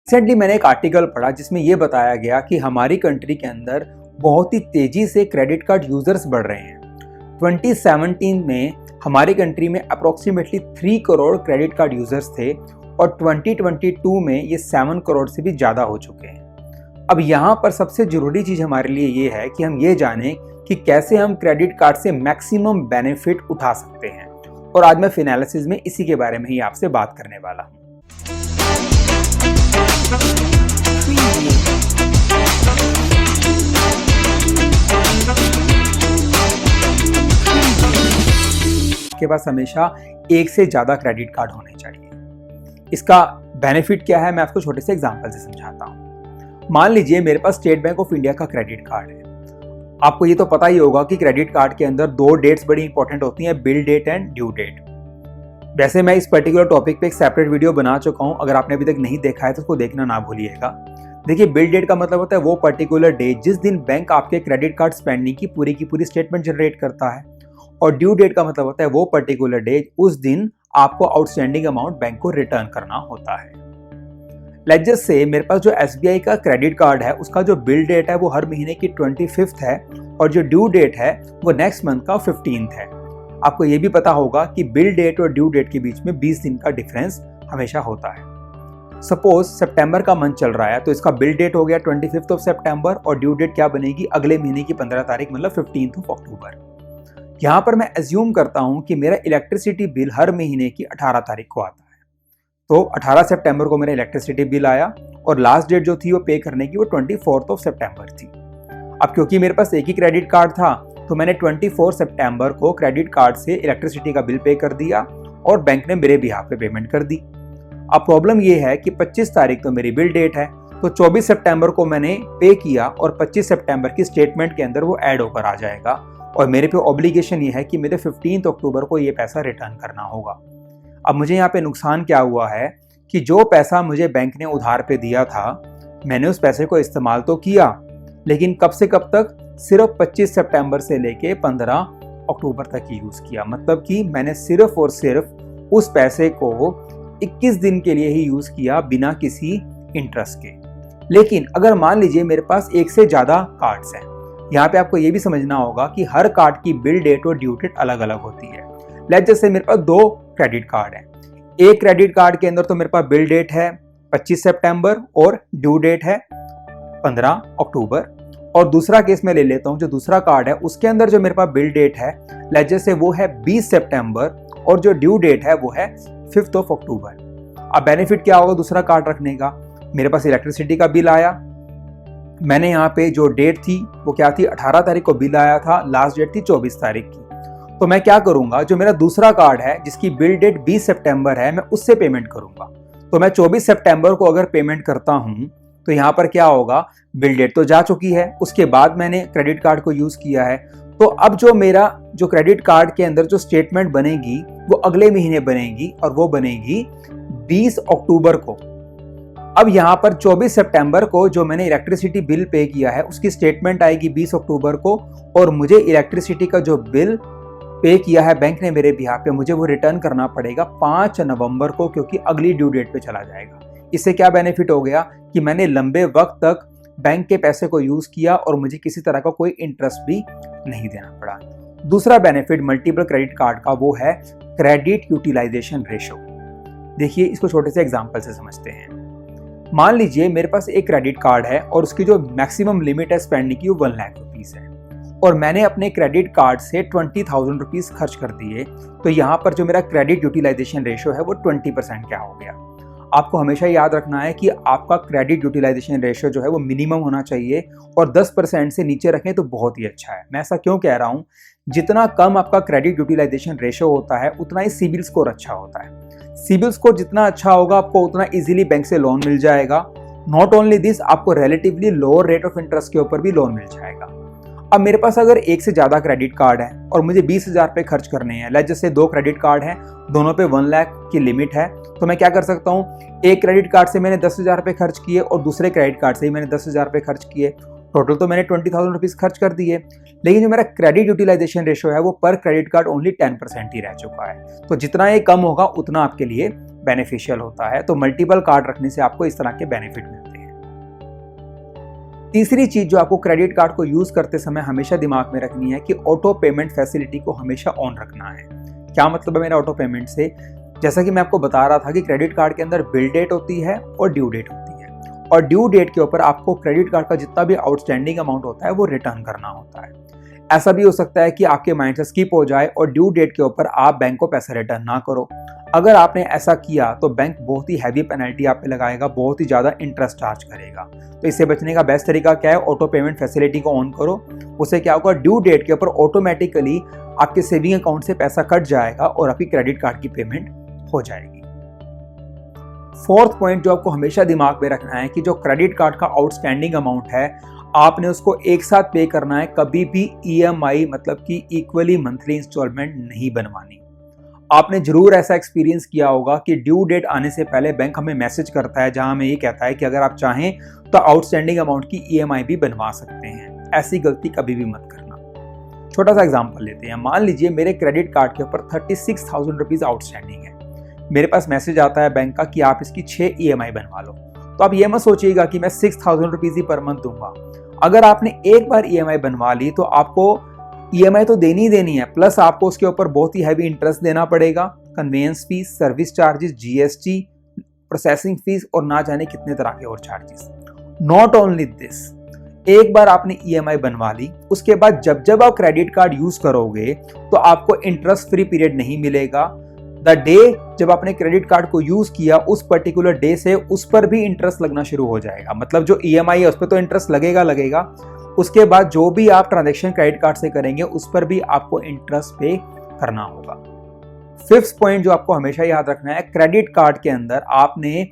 Recently मैंने एक article पढ़ा जिसमें यह बताया गया कि हमारी कंट्री के अंदर बहुत ही तेजी से क्रेडिट कार्ड यूजर्स बढ़ रहे हैं। 2017 में हमारी कंट्री में approximately 3 crore credit card users थे और 2022 में ये 7 करोड़ से भी ज़्यादा हो चुके हैं। अब यहाँ पर सबसे ज़रूरी चीज़ हमारे लिए ये है कि हम ये जानें कि कैसे हम क्रेडिट कार्ड से मैक्सिमम बेनिफिट उठा सकते हैं, और आज मैं फिनालिसिस में इसी के बारे में ही आपसे बात करने वाला हूँ। के पास हमेशा एक से ज़्यादा क्रेडिट कार्ड होने चाहिए। इसका बेनिफिट क्या है मैं आपको छोटे से एग्जांपल से समझाता हूँ। मान लीजिए मेरे पास स्टेट बैंक ऑफ इंडिया का क्रेडिट कार्ड है। आपको ये तो पता ही होगा कि क्रेडिट कार्ड के अंदर 2 डेट्स बड़ी इंपॉर्टेंट होती हैं, bill date and due date. वैसे मैं इस पर्टिकुलर टॉपिक पे एक सेपरेट वीडियो बना चुका हूँ, अगर आपने अभी तक नहीं देखा है तो उसको देखना ना भूलिएगा। देखिए, बिल डेट का मतलब होता है वो पर्टिकुलर डेट जिस दिन बैंक आपके क्रेडिट कार्ड स्पेंडिंग की पूरी स्टेटमेंट जनरेट करता है, और ड्यू डेट का मतलब होता है वो पर्टिकुलर डेट उस दिन आपको आउटस्टैंडिंग अमाउंट बैंक को रिटर्न करना होता है। लेट्स जस्ट से मेरे पास जो SBI का क्रेडिट कार्ड है उसका जो बिल डेट है वो हर महीने की 25th है और जो ड्यू डेट है वो नेक्स्ट मंथ का 15th है। आपको ये भी पता होगा कि बिल डेट और ड्यू डेट के बीच में 20 दिन का डिफरेंस हमेशा होता है। सपोज सितंबर का मंथ चल रहा है तो इसका बिल डेट हो गया 25th ऑफ सितंबर और ड्यू डेट क्या बनेगी अगले महीने की 15 तारीख, मतलब 15th ऑफ अक्टूबर। यहाँ पर मैं एज्यूम करता हूँ कि मेरा इलेक्ट्रिसिटी बिल हर महीने की 18 तारीख को आता है, तो 18 सितंबर को मेरा इलेक्ट्रिसिटी बिल आया और लास्ट डेट जो थी वो पे करने की वो 24th ऑफ सितंबर थी। अब क्योंकि मेरे पास एक ही क्रेडिट कार्ड था तो मैंने 24 सितंबर को क्रेडिट कार्ड से इलेक्ट्रिसिटी का बिल पे कर दिया और बैंक ने मेरे बिहाफ पे पेमेंट कर दी। अब प्रॉब्लम ये है कि 25 तारीख तो मेरी बिल डेट है, तो 24 सितंबर को मैंने पे किया और 25 सितंबर की स्टेटमेंट के अंदर वो ऐड होकर आ जाएगा और मेरे पे ऑब्लिगेशन ये है कि मेरे 15 अक्टूबर को ये पैसा रिटर्न करना होगा। अब मुझे यहाँ पे नुकसान क्या हुआ है कि जो पैसा मुझे बैंक ने उधार पे दिया था मैंने उस पैसे को इस्तेमाल तो किया, लेकिन कब से कब तक, सिर्फ 25 सितंबर से लेके 15 अक्टूबर तक ही यूज किया। मतलब कि मैंने सिर्फ और सिर्फ उस पैसे को 21 दिन के लिए ही यूज किया बिना किसी इंटरेस्ट के। लेकिन अगर मान लीजिए मेरे पास एक से ज्यादा कार्ड्स हैं, यहाँ पे आपको ये भी समझना होगा कि हर कार्ड की बिल डेट और ड्यू डेट अलग अलग होती है। लेट्स जैसे मेरे पास 2 क्रेडिट कार्ड हैं। एक क्रेडिट कार्ड के अंदर तो मेरे पास बिल डेट है 25 सितंबर और ड्यू डेट है 15 अक्टूबर, और दूसरा केस मैं ले लेता हूं, जो दूसरा कार्ड है उसके अंदर जो मेरे पास बिल डेट है लेट्स जैसे वो है 20 सितंबर और जो ड्यू डेट है वो है 5th ऑफ अक्टूबर। अब बेनिफिट क्या होगा दूसरा कार्ड रखने का, मेरे पास इलेक्ट्रिसिटी का बिल आया, मैंने यहाँ पे जो डेट थी वो क्या थी, 18 तारीख को बिल आया था, लास्ट डेट थी 24 तारीख की। तो मैं क्या करूंगा, जो मेरा दूसरा कार्ड है जिसकी बिल डेट 20 सितंबर है मैं उससे पेमेंट करूंगा। तो मैं 24 सितंबर को अगर पेमेंट करता हूं तो यहाँ पर क्या होगा, बिल डेट तो जा चुकी है, उसके बाद मैंने क्रेडिट कार्ड को यूज किया है, तो अब जो मेरा जो क्रेडिट कार्ड के अंदर जो स्टेटमेंट बनेगी वो अगले महीने बनेगी और वो बनेगी 20 अक्टूबर को। अब यहाँ पर 24 सितंबर को जो मैंने इलेक्ट्रिसिटी बिल पे किया है उसकी स्टेटमेंट आएगी 20 अक्टूबर को, और मुझे इलेक्ट्रिसिटी का जो बिल पे किया है बैंक ने मेरे बिहाफ पे मुझे वो रिटर्न करना पड़ेगा 5 नवंबर को, क्योंकि अगली ड्यू डेट पे चला जाएगा। इससे क्या बेनिफिट हो गया कि मैंने लंबे वक्त तक बैंक के पैसे को यूज किया और मुझे किसी तरह का कोई इंटरेस्ट भी नहीं देना पड़ा। दूसरा बेनिफिट मल्टीपल क्रेडिट कार्ड का वो है क्रेडिट यूटिलाइजेशन रेशो। देखिए, इसको छोटे से एग्जांपल से समझते हैं। मान लीजिए मेरे पास एक क्रेडिट कार्ड है और उसकी जो मैक्सिमम लिमिट है स्पेंडिंग की वो 1 लाख रुपीज है और मैंने अपने क्रेडिट कार्ड से 20,000 रुपीज खर्च कर दिए, तो यहाँ पर जो मेरा क्रेडिट यूटिलाइजेशन रेशो है वो 20% क्या हो गया। आपको हमेशा याद रखना है कि आपका क्रेडिट यूटिलाइजेशन रेशो जो है वो मिनिमम होना चाहिए, और 10% से नीचे रखें तो बहुत ही अच्छा है। मैं ऐसा क्यों कह रहा हूँ, जितना कम आपका क्रेडिट यूटिलाइजेशन रेशो होता है उतना ही सिबिल स्कोर अच्छा होता है। सिबिल स्कोर जितना अच्छा होगा आपको उतना इजीली बैंक से लोन मिल जाएगा। नॉट ओनली दिस, आपको relatively lower rate of interest के ऊपर भी लोन मिल जाएगा। अब मेरे पास अगर एक से ज्यादा क्रेडिट कार्ड है और मुझे 20,000 रुपए खर्च करने हैं, लेट्स जैसे 2 क्रेडिट कार्ड हैं, दोनों पे 1 लाख की लिमिट है, तो मैं क्या कर सकता हूँ, एक क्रेडिट कार्ड से मैंने 10,000 रुपए खर्च किए और दूसरे क्रेडिट कार्ड से ही मैंने 10,000 रुपए खर्च किए, टोटल तो मैंने 20,000 रुपीज खर्च कर दिए। लेकिन जो मेरा क्रेडिट यूटिलाइजेशन रेशो है वो पर क्रेडिट कार्ड ओनली 10% ही रह चुका है। तो जितना ये कम होगा उतना आपके लिए बेनिफिशियल होता है। तो मल्टीपल कार्ड रखने से आपको इस तरह के बेनिफिट मिलते हैं। तीसरी चीज जो आपको क्रेडिट कार्ड को यूज करते समय हमेशा दिमाग में रखनी है कि ऑटो पेमेंट फैसिलिटी को हमेशा ऑन रखना है। क्या मतलब है मेरा ऑटो पेमेंट से? जैसा कि मैं आपको बता रहा था कि क्रेडिट कार्ड के अंदर बिल डेट होती है और ड्यू डेट होती है, और ड्यू डेट के ऊपर आपको क्रेडिट कार्ड का जितना भी आउटस्टैंडिंग अमाउंट होता है वो रिटर्न करना होता है। ऐसा भी हो सकता है कि आपके माइंड से स्किप हो जाए और ड्यू डेट के ऊपर आप बैंक को पैसा रिटर्न ना करो। अगर आपने ऐसा किया तो बैंक बहुत ही हैवी पेनल्टी आप पे लगाएगा, बहुत ही ज़्यादा इंटरेस्ट चार्ज करेगा। तो इससे बचने का बेस्ट तरीका क्या है? ऑटो पेमेंट फैसिलिटी को ऑन करो। उससे क्या होगा, ड्यू डेट के ऊपर ऑटोमेटिकली आपके सेविंग अकाउंट से पैसा कट जाएगा और आपकी क्रेडिट कार्ड की पेमेंट हो जाएगी। फोर्थ पॉइंट जो आपको हमेशा दिमाग में रखना है कि जो क्रेडिट कार्ड का आउटस्टैंडिंग अमाउंट है आपने उसको एक साथ पे करना है, कभी भी EMI मतलब कि इक्वली मंथली इंस्टॉलमेंट नहीं बनवानी। आपने जरूर ऐसा एक्सपीरियंस किया होगा कि ड्यू डेट आने से पहले बैंक हमें मैसेज करता है जहां हमें ये कहता है कि अगर आप चाहें तो आउटस्टैंडिंग अमाउंट की EMI भी बनवा सकते हैं। ऐसी गलती कभी भी मत करना। छोटा सा एग्जांपल लेते हैं। मान लीजिए मेरे क्रेडिट कार्ड के ऊपर 36,000 रुपीज आउटस्टैंडिंग है। मेरे पास मैसेज आता है बैंक का कि आप इसकी 6 EMI बनवा लो। तो आप ये मत सोचिएगा कि मैं 6,000 रुपीज ही पर मंथ दूंगा। अगर आपने एक बार EMI बनवा ली तो आपको EMI तो देनी ही देनी है, प्लस आपको उसके ऊपर बहुत ही हैवी इंटरेस्ट देना पड़ेगा, convenience fees, service charges, GST, processing fees और ना जाने कितने तरह के और चार्जेस। नॉट ओनली दिस, एक बार आपने EMI बनवा ली, उसके बाद जब जब आप क्रेडिट कार्ड यूज करोगे तो आपको इंटरेस्ट फ्री पीरियड नहीं मिलेगा। द डे जब आपने क्रेडिट कार्ड को यूज किया उस पर्टिकुलर डे से उस पर भी इंटरेस्ट लगना शुरू हो जाएगा। मतलब जो EMI है उस पर तो इंटरेस्ट लगेगा। उसके बाद जो भी आप ट्रांजैक्शन क्रेडिट कार्ड से करेंगे उस पर भी आपको इंटरेस्ट पे करना होगा। फिफ्थ पॉइंट जो आपको हमेशा याद रखना है, क्रेडिट कार्ड के अंदर आपने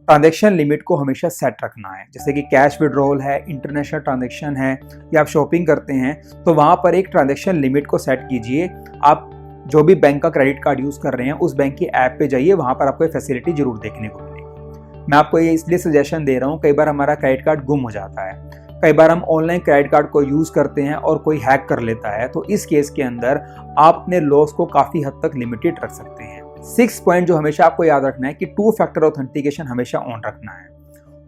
ट्रांजैक्शन लिमिट को हमेशा सेट रखना है। जैसे कि कैश विड्रॉल है, इंटरनेशनल ट्रांजैक्शन है या आप शॉपिंग करते हैं तो वहां पर एक ट्रांजैक्शन लिमिट को सेट कीजिए। आप जो भी बैंक का क्रेडिट कार्ड यूज कर रहे हैं उस बैंक की ऐप पे जाइए, वहां पर आपको ये फैसिलिटी जरूर देखने को मिलेगी। मैं आपको ये इसलिए सजेशन दे रहा हूँ, कई बार हमारा क्रेडिट कार्ड गुम हो जाता है, कई बार हम ऑनलाइन क्रेडिट कार्ड को यूज करते हैं और कोई हैक कर लेता है, तो इस केस के अंदर आप अपने लॉस को काफी हद तक लिमिटेड रख सकते हैं। 6 पॉइंट जो हमेशा आपको याद रखना है कि 2 फैक्टर ऑथेंटिकेशन हमेशा ऑन रखना है।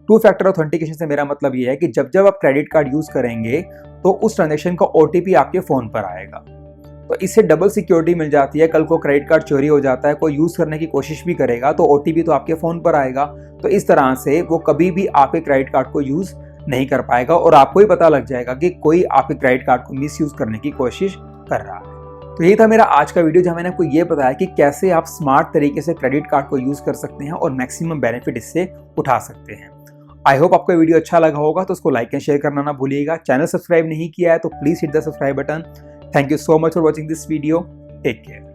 2 फैक्टर ऑथेंटिकेशन से मेरा मतलब ये है कि जब जब आप क्रेडिट कार्ड यूज करेंगे तो उस ट्रांजैक्शन का OTP आपके फोन पर आएगा। तो इससे डबल सिक्योरिटी मिल जाती है। कल को क्रेडिट कार्ड चोरी हो जाता है, कोई यूज करने की कोशिश भी करेगा तो OTP तो आपके फोन पर आएगा। तो इस तरह से वो कभी भी आपके क्रेडिट कार्ड को यूज नहीं कर पाएगा और आपको ही पता लग जाएगा कि कोई आपके क्रेडिट कार्ड को मिसयूज करने की कोशिश कर रहा है। तो ये था मेरा आज का वीडियो जहां मैंने आपको ये बताया कि कैसे आप स्मार्ट तरीके से क्रेडिट कार्ड को यूज कर सकते हैं और मैक्सिमम बेनिफिट इससे उठा सकते हैं। आई होप आपको वीडियो अच्छा लगा होगा, तो उसको लाइक एंड शेयर करना ना भूलिएगा। चैनल सब्सक्राइब नहीं किया है तो please hit the subscribe button. Thank you so much for watching this video. Take care.